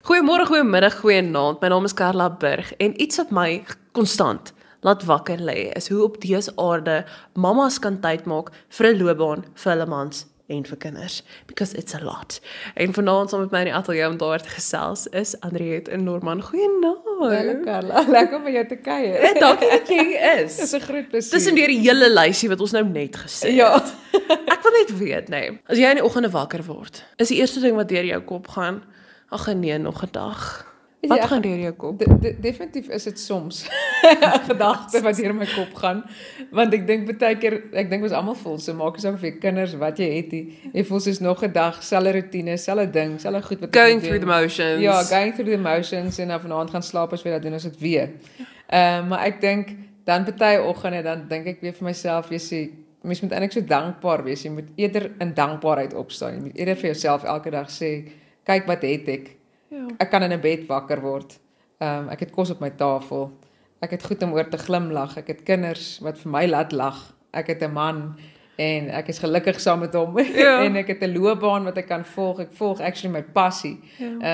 Goeiemôre, goeiemiddag, goeienaand. My naam is Carla Burg en iets wat my konstant laat wakker lê is hoe op dese aarde mamas kan tyd maak vir 'n loopbaan vir hulle mans en vir kinders, because it's a lot. En vanaand saam met my in die ateljee om daar te gesels is Andriette en Norman. Goeienaand. Hallo Carla, lekker om by jou te kuier. Ja, dankie dat jy hier is. Dis 'n groot plesier. Tussen deur die hele lysie wat ons nou net gesê Ja. het. Ek wil net weet, nee, as jy in die oggende wakker word, is die eerste ding wat deur jou kop gaan, ag nee, nog 'n dag. Weet Wat jy, gaan deur jou kop? Definitief is dit soms 'n gedagte wat deur my kop gaan, want ek dink baie keer, ek dink ons almal voel so, maak nie saak of jy kinders wat jy het nie, jy voel soos nog 'n dag, selfe roetine, selfe ding, selfe goed wat Going through the motions. Ja, going through the motions en dan vanaand gaan slaap as jy dat doen as dit weer. Maar ek dink dan baie oggende dan dink ek weer vir myself, jy sê mens moet eintlik so dankbaar wees. Jy moet eerder in dankbaarheid opstaan. Jy moet eerder vir jouself elke dag sê, kyk wat het ek. Ja. Ek kan in 'n bed wakker word. Ek het kos op my tafel. Ek het goed om oor te glimlag. Ek het kinders wat vir my laat lag. Ek het 'n man en ek is gelukkig saam met hom. Ja. En ek het 'n loopbaan wat ek kan volg. Ek volg actually my passie,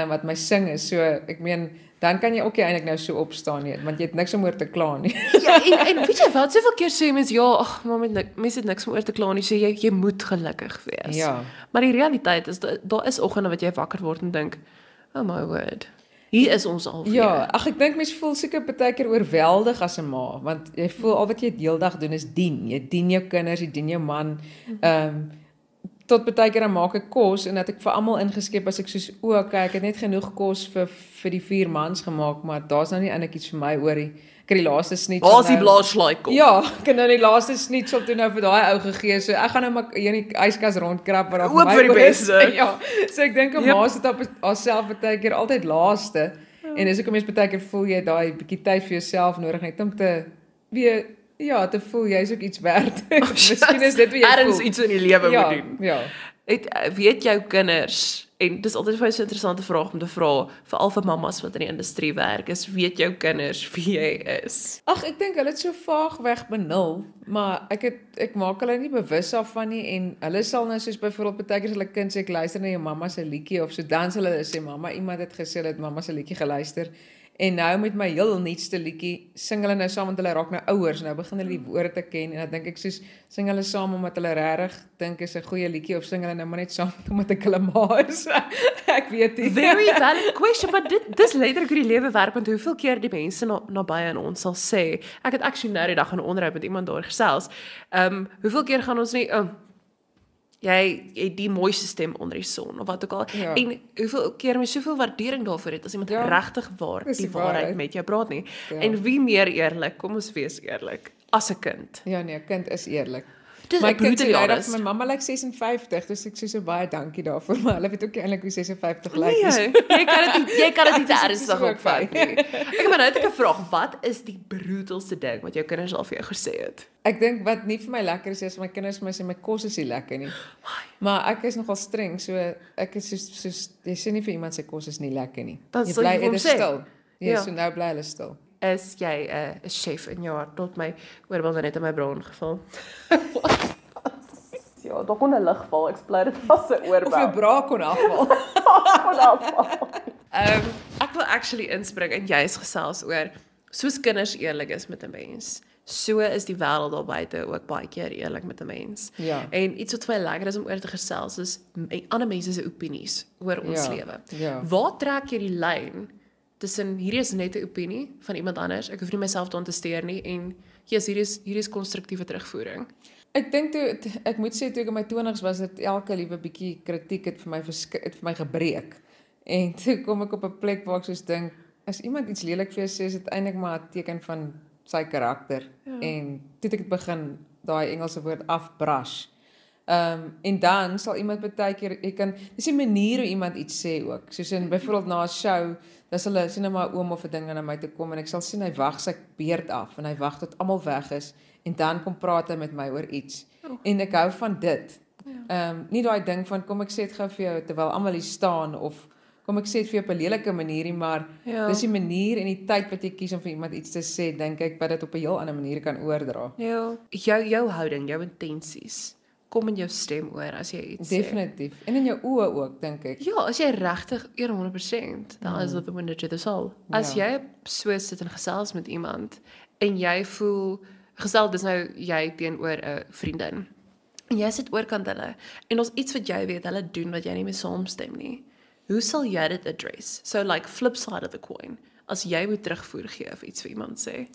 wat my sing is. So ek meen, dan kan jy ook nie eintlik nou so opstaan nie, want jy het niks om oor te kla nie. Ja, en weet jy wat, soveel keer sê mense, ja, ag, maar mense het niks om oor te kla nie, sê jy moet gelukkig wees. Ja. Maar die realiteit is, daar is oggende wat jy wakker word en dink, oh my word, hier is ons al weer. Ja, ag ek dink mense voel seker baie keer oorweldig as 'n ma, want jy voel al wat jy die hele dag doen is dien. Jy dien jou kinders, jy dien jou man. Tot baie keer dan maak ek kos en dat ek vir almal ingeskep as ek soos, okay, ek het net genoeg kos vir die 4 mans gemaak, maar daar's nou nie eintlik iets vir my oorie. Ek het die laaste snitsel Waar's die blaarslaai kom? Ja, ek het nou die laaste snitsel toe nou vir daai ou gegee. So ek gaan nou maar hier in die yskas rondkrap wat Hoop vir die oor is. beste. Ja. So ek dink 'n ma sit op haarself baie keer altyd laaste. En dis ook 'n mens baie keer voel jy daai bietjie tyd vir jouself nodig net om te weer te voel jy's ook iets werd. Miskien is dit wat jy Ergens voel. iets in die lewe Ja, moet doen. ja. Weet jou kinders, en dis altyd vir my so 'n interessante vraag om te vra, veral vir mammas wat in die industrie werk, is weet jou kinders wie jy is? Ag, ek dink hulle het so vaag weg benul, maar ek maak hulle nie bewus daarvan nie en hulle sal nou soos byvoorbeeld baie keer as hulle kind sê ek luister na jou mamma se liedjie of so, dan sal hulle sê mamma, iemand het gesê hulle het mamma se liedjie geluister. En nou met my heel nuutste liedjie sing hulle nou saam want hulle raak nou ouers, nou begin hulle die woorde te ken en dan dink ek soos sing hulle saam omdat hulle regtig dink is 'n goeie liedjie of sing hulle nou maar net saam omdat ek hulle ma is. Ek weet nie. Very valid question, maar dis letterlik hoe die lewe werk, want hoeveel keer die mense naby aan ons sal sê, ek het actually nou die dag in 'n onderhoud met iemand daar gesels, hoeveel keer gaan ons nie, jy het die mooiste stem onder die son, of wat ook al, Ja. en hoeveel keer my soveel waardering daarvoor het, as iemand regtig Dis die die waarheid waarheid. met jou praat nie, Ja. en wie meer eerlik, kom ons wees eerlik, as 'n kind. Ja nee, kind is eerlik. Dis My ek kind brutally sê nou dat honest. my mamma lyk 56, dus ek sê so baie dankie daarvoor, maar hulle weet ook nie eintlik hoe 56 lyk Nee, nie. jy kan dit nie te Dis ernstig ook opvat fyn. nie. Ek maar nou het ek 'n vraag, wat is die brutalste ding wat jou kinders al vir jou gesê het? Ek dink wat nie vir my lekker is as my kinders vir my sê my kos is nie lekker nie. Maar ek is nogal streng, so ek is soos jy sê nie vir iemand sê kos is nie lekker nie. Dan Jy sal jy bly vir hom eerder sê. stil. Ja, Ja. so nou bly hulle stil. Is jy 'n chef in jou hart tot my oorbel net in my bron geval? Ja, daar kon 'n lig val. Ek bly dit was 'n oorbel. Of jou bra kon afval. Ek wil actually inspring en jy's gesels oor soos kinders eerlik is met 'n mens. So is die wêreld daar buite ook baie keer eerlik met 'n mens. Ja. En iets wat vir my lekker is om oor te gesels is ander mense se opinies oor ons Ja, lewe. ja. Waar trek jy die lyn tussen hierdie is net 'n opinie van iemand anders, ek hoef nie myself te ondersteun nie, en yes, hierdie is konstruktiewe terugvoering. Ek dink ek moet sê toe ek in my 20's was, dit elke liewe bietjie kritiek het vir my gebreek. En toe kom ek op 'n plek waar ek soos dink, as iemand iets lelik vir jou sê, is dit eintlik maar 'n teken van sy karakter. Ja. En toe het ek begin daai Engelse woord afbrush. En dan sal iemand baie keer, dis 'n manier hoe iemand iets sê ook. Soos in byvoorbeeld na 'n show, dan sal hulle sien nou maar oom of 'n ding na my toe kom en ek sal sien hy wag sy beurt af en hy wag tot almal weg is en dan kom praat hy met my oor iets. En ek hou van dit. Nie daai ding van kom ek sê dit gou vir jou terwyl almal hier staan of kom ek sê dit vir jou op 'n lelike manier nie, maar dis die manier en die tyd wat jy kies om vir iemand iets te sê, dink ek wat dit op 'n heel ander manier kan oordra. Ja, jou houding, jou intensies. kom in jou stem oor as jy iets sê. Definitief. En in jou oë ook, dink ek. Ja, as jy regtig 100%, dan is dit 'n window to the soul. As jy so sit en gesels met iemand en jy voel gesels dis nou jy teenoor 'n vriendin. En jy sit oorkant hulle en ons iets wat jy weet hulle doen wat jy nie mee saamstem nie. Hoe sal jy dit address? So like flip side of the coin. As jy moet terugvoer gee of iets vir iemand sê.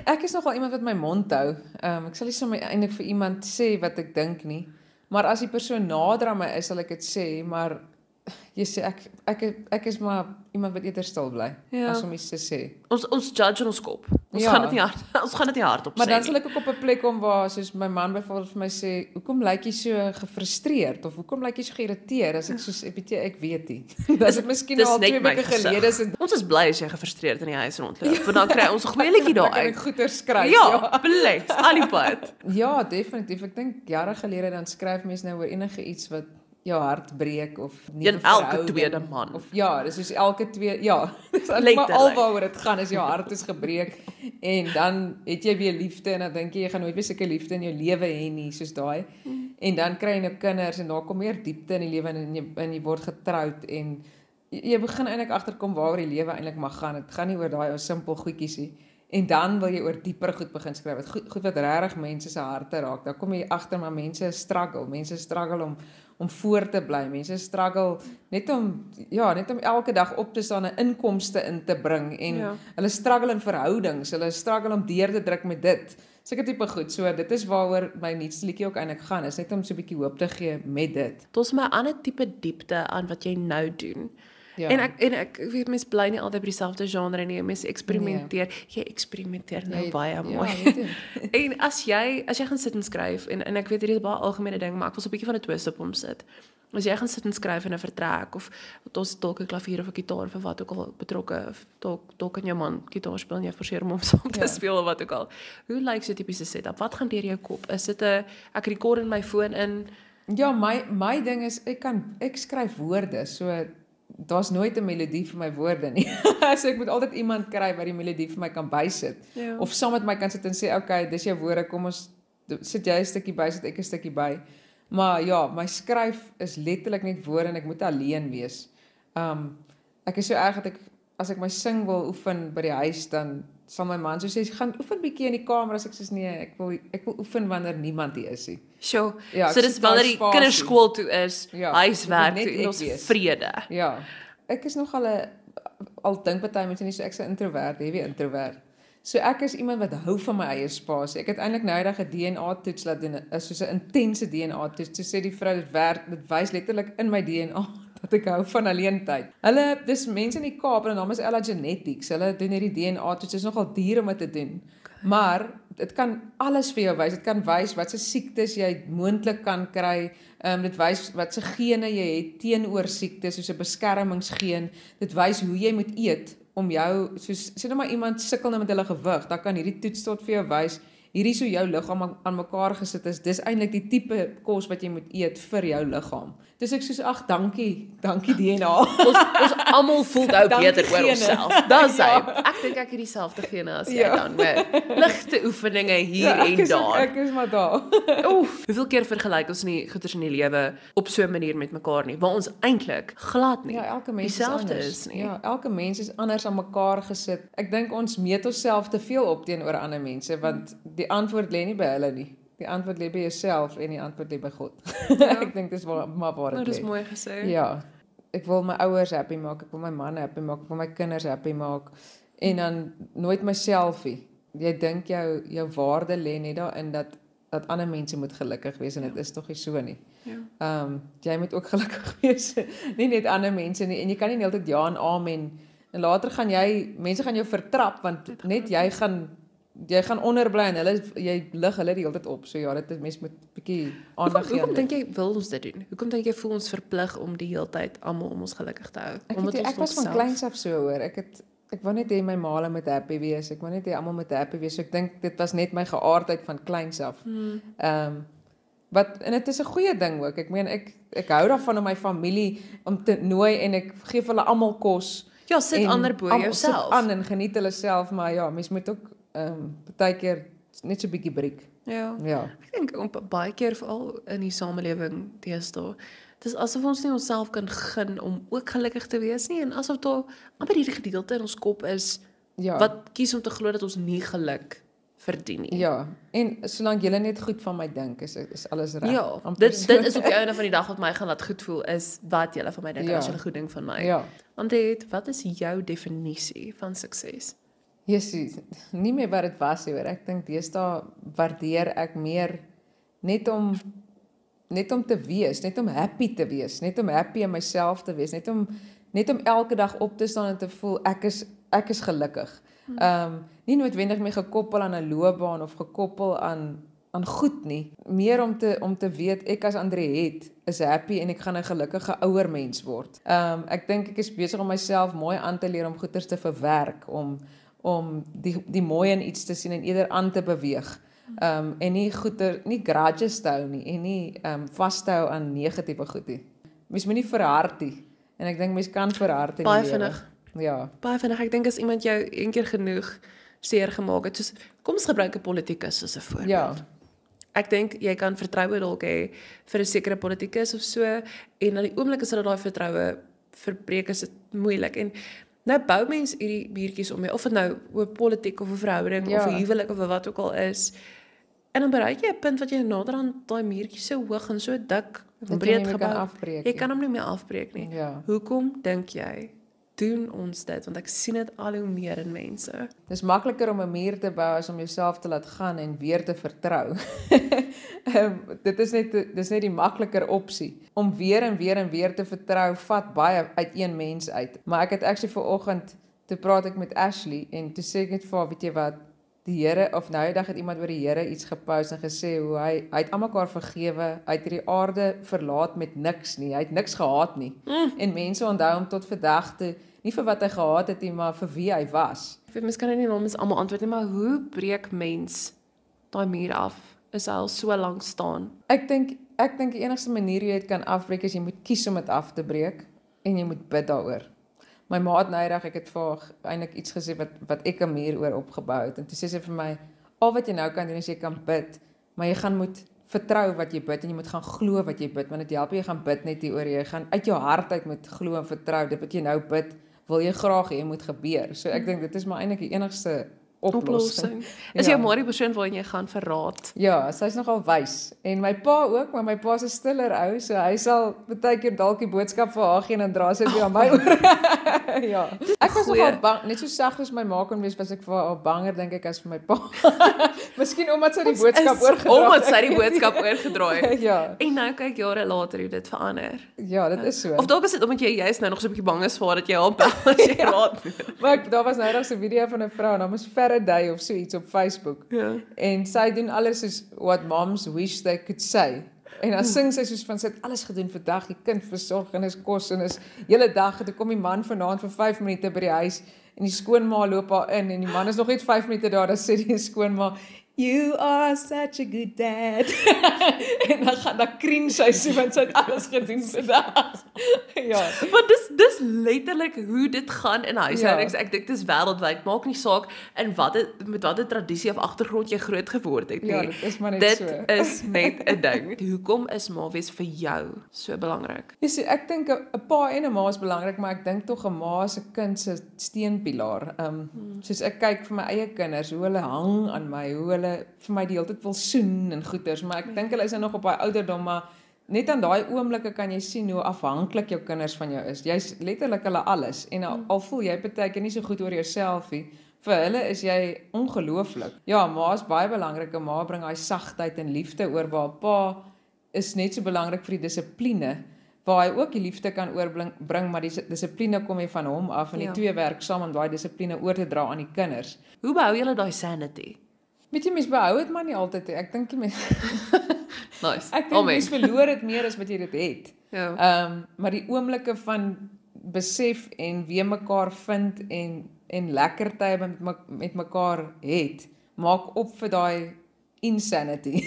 Ek is nogal iemand wat my mond hou. Ek sal nie sommer eintlik vir iemand sê wat ek dink nie. Maar as die persoon nader aan my is, sal ek dit sê, maar jy sê ek is maar iemand wat eerder stil bly as om iets te sê. Ons judge in ons kop. Ons gaan dit nie hardop sê. Maar dan sal ek ook op 'n plek kom waar soos my man byvoorbeeld vir my sê, "Hoekom lyk jy so gefrustreerd of hoekom lyk jy so geïrriteerd?" As ek soos ek weet nie. Dis dit miskien al 2 weke gelede. Ons is bly as jy gefrustreerd in die huis rondloop, want dan kry ons 'n goeie liedjie daar uit. Ek goeie skryf. Ja, bless, al die pad. Ja, definitief. Ek dink jare gelede dan skryf mense nou oor enige iets wat jou hart breek of nie elke tweede man. Of dis soos elke twee, dis maar alwaaroor dit gaan is jou hart is gebreek en dan het jy weer liefde en dan dink jy gaan nooit weer sulke liefde in jou lewe hê nie, soos daai. En dan kry jy nou kinders en daar kom meer diepte in die lewe en jy word getroud en jy begin eintlik agterkom waaroor die lewe eintlik mag gaan. Dit gaan nie oor daai ou simpel goedjies nie. En dan wil jy oor dieper goed begin skryf. Goed wat regtig mense se harte raak. Dan kom jy agter maar mense struggle om voor te bly. Mense struggle net om elke dag op te staan en inkomste in te bring en hulle struggle in verhoudings, hulle struggle om deur te druk met dit. Sulke tipe goed. So dit is waaroor my nuutste liedjie ook eintlik gaan. Is net om so 'n bietjie hoop te gee met dit. Dit is my ander tipe diepte aan wat jy nou doen. Ja. En ek weet mens bly nie altyd by dieselfde genre nie. Mens eksperimenteer. Nee. Jy eksperimenteer nou baie mooi. En as jy gaan sit en skryf en ek weet hierdie is baie algemene ding, maar ek wil so 'n bietjie van 'n twist op hom sit. As jy gaan sit en skryf in 'n vertrek of ons dalk 'n klavier of 'n gitaar of wat ook al betrokke of dalk kan jou man gitaar speel en jy forceer hom saam te speel of wat ook al. Hoe lyk so 'n tipiese setup? Wat gaan deur jou kop? Is dit ek rekord in my foon in? Ja, my ding is ek skryf woorde, so daar's nooit 'n melodie vir my woorde nie. So ek moet altyd iemand kry wat die melodie vir my kan bysit. Ja. Of saam met my kan sit en sê, "Okay, dis jou woorde, kom ons sit jy 'n stukkie by, sit ek 'n stukkie by." Maar ja, my skryf is letterlik net woorde en ek moet alleen wees. Ek is so erg dat as ek my sing wil oefen by die huis, dan sal my man so sê, "Gaan oefen bietjie in die kamer." As ek sê, "Nee, ek wil oefen wanneer niemand hier is nie." Sure. Ja, so dis wanneer die kinderskool toe is, huiswerk toe en ons vrede. Ja. Ek is nogal al dink party mense nie so ek's 'n introvert, heavy introvert. So ek is iemand wat hou van my eie spasie. Ek het eintlik nou eendag 'n DNA-toets laat doen, soos 'n intense DNA-toets. Toe sê die vrou dit wys letterlik in my DNA dat ek hou van alleentyd. Dis mense in die Kaap, en naam is Ella Genetics. Hulle doen hierdie DNA-toets. Dit is nogal duur om dit te doen. Maar dit kan alles vir jou wys. Dit kan wys wat se siektes jy moontlik kan kry. Dit wys wat se gene jy het teenoor siektes, soos 'n beskermingsgeen. Dit wys hoe jy moet eet om jou, soos sê nou maar iemand sukkel nou met hulle gewig, dan kan hierdie toets tot vir jou wys, hierdie is hoe jou liggaam aan mekaar gesit is. Dis eintlik die tipe kos wat jy moet eet vir jou liggaam. Dis ek soos, ag, dankie DNA. ons almal voel nou beter oor onsself. Dis hy. Ek dink ek het dieselfde gene as jy dan met ligte oefeninge hier en daar. Ek is maar daar. Hoeveel keer vergelyk ons nie goeders in die lewe op so 'n manier met mekaar nie, waar ons eintlik glad nie elke mens dieselfde is nie. Ja, elke mens is anders aan mekaar gesit. Ek dink ons meet onsself te veel op teenoor ander mense, want die antwoord lê nie by hulle nie. Die antwoord lê by jouself en die antwoord lê by God. Ja. Ek dink dis maar waar dit lê. Dis mooi gesê. Ja. Ek wil my ouers happy maak, ek wil my man happy maak, ek wil my kinders happy maak en dan nooit myself nie. Jy dink jou waarde lê net daarin dat ander mense moet gelukkig wees en dit is tog nie so nie. Ja. Jy moet ook gelukkig wees. Nie net ander mense nie en jy kan nie net ja en amen en later gaan mense gaan jou vertrap want net jy gaan onderbly en jy lig hulle die hele tyd op. So ja, dit is mens moet 'n bietjie aandag gee. Hoekom dink jy wil ons dit doen? Hoekom dink jy voel ons verplig om die hele tyd almal om ons gelukkig te hou? Ek was van kleins af so hoor. Ek wou net hê my maale moet happy wees. Ek wou net hê almal moet happy wees. So ek dink dit was net my geaardheid van kleins af. En dit is 'n goeie ding ook. Ek meen ek hou daarvan om my familie om te nooi en ek gee vir hulle almal kos. Ja, sit ander bo jouself. Sit aan en geniet hulle self, maar ja, mens moet ook partykeer net so 'n bietjie breek. Ja. Ja. Ek dink baie keer veral in die samelewing deesdae, dis asof ons nie onsself kan gun om ook gelukkig te wees nie en asof daar amper hierdie gedeelte in ons kop is Ja. wat kies om te glo dat ons nie geluk verdien nie. Ja, en solank julle net goed van my dink, is alles reg. Ja, Amper dit is op die einde van die dag wat my gaan laat goed voel is wat julle van my dink en Ja. as julle goed dink van my. Ja. Want dit, wat is jou definisie van sukses? Jessie, nie meer wat dit was nie, hoor. Ek dink deesdae waardeer ek meer net om te wees, net om happy te wees, net om happy in myself te wees, net om elke dag op te staan en te voel ek is gelukkig. Nie noodwendig mee gekoppel aan 'n loopbaan of gekoppel aan goed nie, meer om te weet ek as Andriet is happy en ek gaan 'n gelukkige ouer mens word. Ek dink ek is besig om myself mooi aan te leer om goeders te verwerk, om die mooi in iets te sien en eerder aan te beweeg. En nie grudges te hou nie en nie vas te hou aan negatiewe goed nie. Mens moet nie verhard nie. En ek dink mens kan verhard in die Baie lewe. vinnig. Ja. Baie vinnig, ek dink as iemand jou een keer genoeg seer gemaak het, soos kom ons gebruik 'n politikus as 'n voorbeeld. Ja. Ek dink jy kan vertroue dalk hê vir 'n sekere politikus of so en na die oomblik as hulle daai vertroue verbreek is dit moeilik en nou bou mense hierdie muurtjies om jou of dit nou oor politiek of 'n verhouding Ja. of 'n huwelik of wat ook al is. En dan bereik jy 'n punt wat jy naderhand daai muurtjie so hoog en so dik en Dat jy breed nie meer kan gebou. afbreek Jy nie. kan hom nie meer afbreek nie. Ja. Hoekom dink jy doen ons dit? Want ek sien dit al hoe meer in mense. Dis makliker om 'n muur te bou as om jouself te laat gaan en weer te vertrou. Dis net die makliker opsie. Om weer en weer en weer te vertrou vat baie uit een mens uit. Maar ek het actually vanoggend toe praat ek met Ashley en toe sê ek net vir haar, weet jy wat, die Here of nou die dag het iemand oor die Here iets gepost en gesê hoe hy het almekaar vergewe, hy het hierdie aarde verlaat met niks nie. Hy het niks gehaat nie. En mense onthou hom tot vandag toe nie vir wat hy gehaat het nie, maar vir wie hy was. Ek weet mens kan nie namens almal antwoord nie, maar hoe breek mens daai muur af? Is hy al so lank staan? Ek dink die enigste manier hoe jy dit kan afbreek is jy moet kies om dit af te breek en jy moet bid daaroor. My ma het nydag, ek het vir haar eintlik iets gesê wat ek 'n muur oor opgebou het en toe sê sy vir my, al wat jy nou kan doen is jy kan bid, maar jy moet vertrou wat jy bid en jy moet gaan glo wat jy bid, want dit help jy gaan bid net hier oor jy gaan uit jou hart uit moet glo en vertrou dit wat jy nou bid, wil jy graag hê moet gebeur. So ek dink dit is maar eintlik die enigste oplossing. Is Ja. jou ma die persoon waarin jy gaan verraad? Ja, sy's nogal wys. En my pa ook, maar my pa's 'n stiller ou, so hy sal baie keer dalk die boodskap vir haar gee en dan dra sy dit weer aan my oor. Ja. Ek was Goeie. nogal bang, net so sag as my ma kon wees, was ek vir haar banger dink ek as vir my pa. Miskien omdat sy die boodskap oorgedra het. Omdat sy die boodskap oorgedra het. Ja. En nou kyk jare later hoe dit verander. Ja, dit is so. Of dalk is dit omdat jy juist nou nog so 'n bietjie bang is vir haar dat jy haar bel as jy raad nodig. Maar daar was nou nog so 'n video van 'n vrou, en haar is Faraday of so iets op Facebook. Ja. En sy doen alles soos what moms wish they could say. En dan sing sy soos van sy het alles gedoen vandag, die kind versorg en is kos en is hele dag, toe kom die man vanaand vir 5 minute by die huis en die skoonma loop haar in en die man is nog net 5 minute daar, dan sê die skoonma, "You are such a good dad." En dan krien sy so want sy het alles gedoen vandag. Ja. Maar dis letterlik hoe dit gaan in huishoudings. Ja. Ek dink dis wêreldwyd. Maak nie saak in met watter tradisie of agtergrond jy groot geword het nie. Ja, dit is maar net dit so. is net 'n ding. Hoekom is ma wees vir jou so belangrik? Jy sien, ek dink 'n pa en 'n ma is belangrik, maar ek dink tog 'n ma is 'n kind se steunpilaar. Soos ek kyk vir my eie kinders, hoe hulle hang aan my, hoe hulle vir my die hele tyd wil soen en goeters, maar ek dink hulle is nou nog op daai ouderdom, maar net aan daai oomblikke kan jy sien hoe afhanklik jou kinders van jou is. Jy's letterlik hulle alles en al voel jy partykeer nie so goed oor jouself nie, vir hulle is jy ongelooflik. Ja, ma is baie belangrik. 'n Ma bring daai sagtheid en liefde oor, waar pa is net so belangrik vir die dissipline, waar hy ook die liefde kan oorbring, maar die dissipline kom jy van hom af en die twee werk saam om daai dissipline oor te dra aan die kinders. Hoe behou julle daai sanity? Weet jy, mens behou dit maar nie altyd nie. Ek dink Nice. ek dink mens verloor dit meer as wat jy dit het. Ja. Maar die oomblikke van besef en weer mekaar vind en lekker tye met mekaar het, maak op vir daai insanity.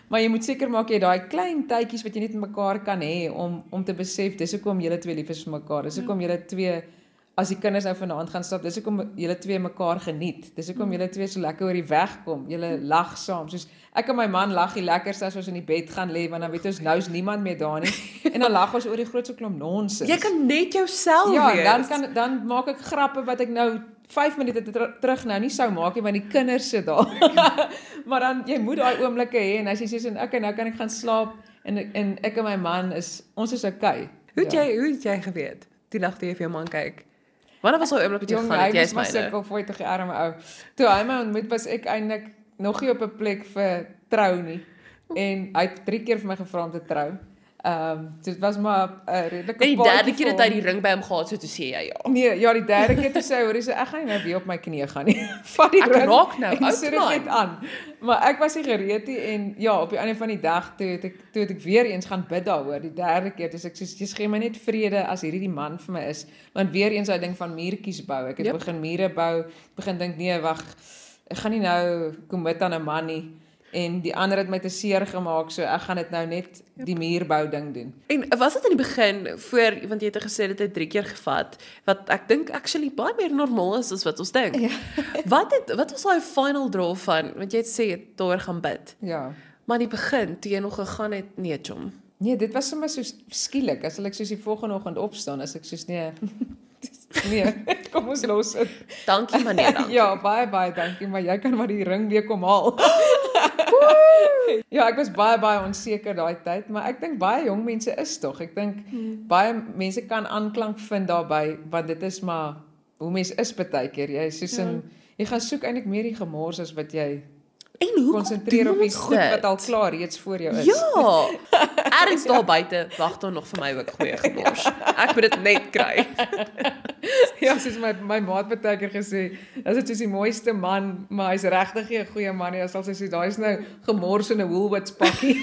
Maar jy moet seker maak jy daai klein tydjies wat jy net met mekaar kan hê om te besef dis hoekom julle twee lief is vir mekaar. Dis hoekom julle twee as die kinders nou vanaand gaan stap, dis hoekom julle twee mekaar geniet. Dis hoekom julle twee so lekker oor die weg kom. Julle lag saam. Soos ek en my man lag die lekkerste as ons in die bed gaan lê, want dan weet ons nou is niemand meer daar nie. En dan lag ons oor die grootste klomp nonsens. Jy kan net jouself Ja, wees. dan maak ek grappe wat ek nou 5 minute terug nou nie sou maak nie, want die kinders sit daar. Maar dan jy moet daai oomblikke hê en as jy sê okay, nou kan ek gaan slaap en ek en my man ons is okay. Hoe het jy geweet? Die nag toe jy vir jou man kyk. Wanneer was daai oomblik wat jy Jong, gegaan het? hy Jy was is maar myne. sukkel voor die arme ou. Toe hy my ontmoet was ek eintlik nog nie op 'n plek vir trou nie. En hy het 3 keer vir my gevra om te trou. Dit was maar 'n redelike En die paadjie derde keer vir het hy hom. die ring by hom gehad, so toe sê jy ja. Nee, ja, die derde keer toe sê hy, hoor, hy sê ek gaan nie nou weer op my knieë gaan nie. Vat die Ek ring raak nou en oud, sit dit man. net aan. Maar ek was nie gereed nie en ja, op die einde van die dag toe het ek weer eens gaan bid daaroor. Die derde keer toe sê ek soos jy gee my net vrede as hierdie die man vir my is. Want weer eens daai ding van muurtjies bou. Ek het begin mure bou, begin dink nee, wag, ek gaan nie nou commit aan 'n man nie. En die ander het my te seer gemaak, so ek gaan dit nou net die muurbou ding doen. En was dit in die begin want jy het gesê dit het 3 keer gevat, wat ek dink actually baie meer normaal is as wat ons dink. Ja. Wat was daai final draw van, want jy het sê jy het daar gaan bid. Ja. Maar in die begin toe jy nog gegaan het, nee, chom. Nee, dit was sommer so skielik. As ek soos die volgende oggend opstaan, as ek soos nee. Nee, kom ons los dit. Dankie meneer, dankie. Ja, baie dankie, maar jy kan maar die ring weer kom haal. Ja, ek was baie onseker daai tyd, maar ek dink baie jong mense is tog. Ek dink baie mense kan aanklank vind daarbey, want dit is maar hoe mens is baie keer. Jy soos jy gaan soek eintlik meer die gemors as wat jy En hoe konsentreer op die goed wat al klaar reeds voor jou is. Ja. Ergens daar buite wag daar nog vir my ook goeie gemors. Ek moet dit net kry. Ja, soos my maat baie keer gesê, as dit soos die mooiste man, maar hy's regtig nie 'n goeie man nie, as al sê daai is nou gemors in 'n Woolworths pakkie.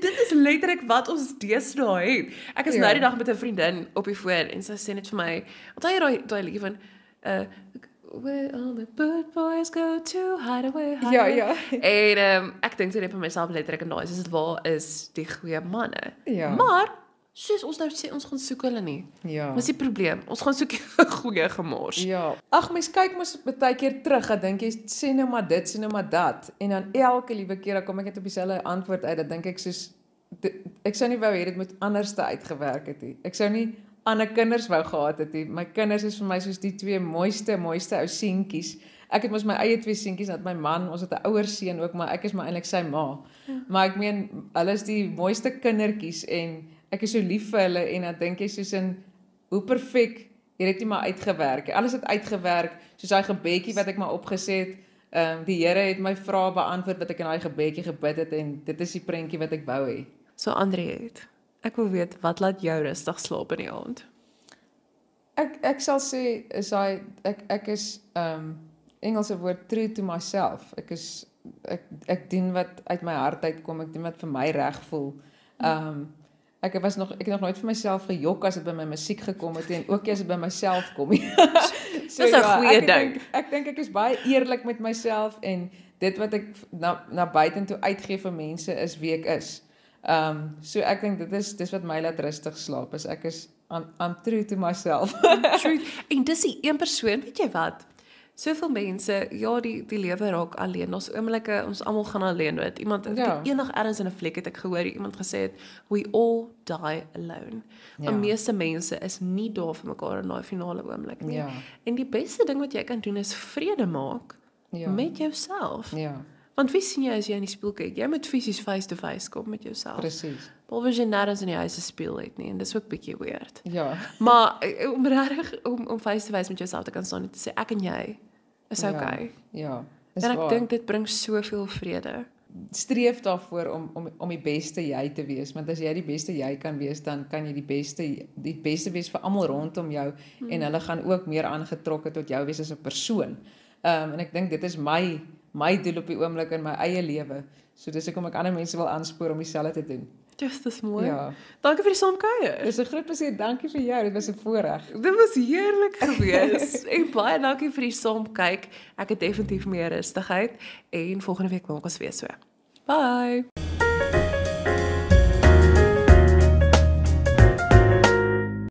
Dit is letterlik wat ons deesdae het. Ek is nou die dag met 'n vriendin op die foon en sy sê net vir my, onthou jy daai liedjie van where all the good boys go to hide away. Ja. En ek dink net vir myself letterlik en daai is dit waar is die goeie manne. Ja. Maar soos ons nou sê ons gaan soek hulle nie. Ja. Dis die probleem. Ons gaan soek 'n goeie gemors. Ja. Ag, mens kyk mos baie keer terug, dan dink jy sê nou maar dit, sê nou maar dat. En dan elke liewe keer dan kom ek net op dieselfde antwoord uit. Dan dink ek soos ek sou nie wou hê dit moet anders te uitgewerk het nie. Ek sou nie ander kinders wou gehad het nie. My kinders is vir my soos die 2 mooiste ou seentjies. Ek het mos my eie 2 seentjies, dat my man, ons het 'n ouer seun ook, maar ek is maar eintlik sy ma. Ja. Maar ek meen, hulle is die mooiste kindertjies en ek is so lief vir hulle en dan dink jy soos in hoe perfek het dit maar uitgewerk. Alles het uitgewerk, soos daai gebedjie wat ek maar opgeset het. Die Here het my vrae beantwoord wat ek in daai gebedjie gebid het en dit is die prentjie wat ek wou hê. So André, ek wil weet wat laat jou rustig slaap in die aand? Ek sal sê is daai ek is Engelse woord true to myself. Ek doen wat uit my hart uitkom, ek doen wat vir my reg voel. Ek het nog nooit vir myself gejok as dit by my musiek gekom het en ook as dit by myself kom. So, dis 'n goeie ding. Ek dink ek is baie eerlik met myself en dit wat ek na buitentoe uitgee vir mense is wie ek is. So ek dink dis wat my laat rustig slaap, is ek is I'm true to myself. Truth. En dis die een persoon, weet jy wat? Soveel mense, ja, die lewe raak alleen. Ons oomblikke, ons almal gaan alleen dood. Iemand enig ergens in 'n vlek het ek gehoor iemand gesê het, we all die alone. Die meeste mense is nie daar vir mekaar in daai finale oomblik nie. Ja. En die beste ding wat jy kan doen is vrede maak met jouself. Ja. Want wie sien jy as jy in die spieël kyk? Jy moet fisies face to face kom met jouself. Presies. Behalwe as jy nêrens in die huis 'n spieël het nie en dis ook bietjie weird. Ja. Maar om regtig om face to face met jouself te kan staan en te sê ek en jy is okay. Ja. En ek dink dit bring soveel vrede. Streef daarvoor om die beste jy te wees, want as jy die beste jy kan wees, dan kan jy die beste wees vir almal rondom jou en hulle gaan ook meer aangetrokke tot jou wees as 'n persoon. En ek dink dit is my doel op die oomblik in my eie lewe. So dis hoekom ek ander mense wil aanspoor om dieselfde te doen. Dis mooi. Ja. Dankie vir die saamkuier. Dis 'n groot plesier. Dankie vir jou. Dit was 'n voorreg. Dit was heerlik geweest. En baie dankie vir die saamkyk. Ek het definitief meer rustigheid en volgende week maak ons weer so. Bye.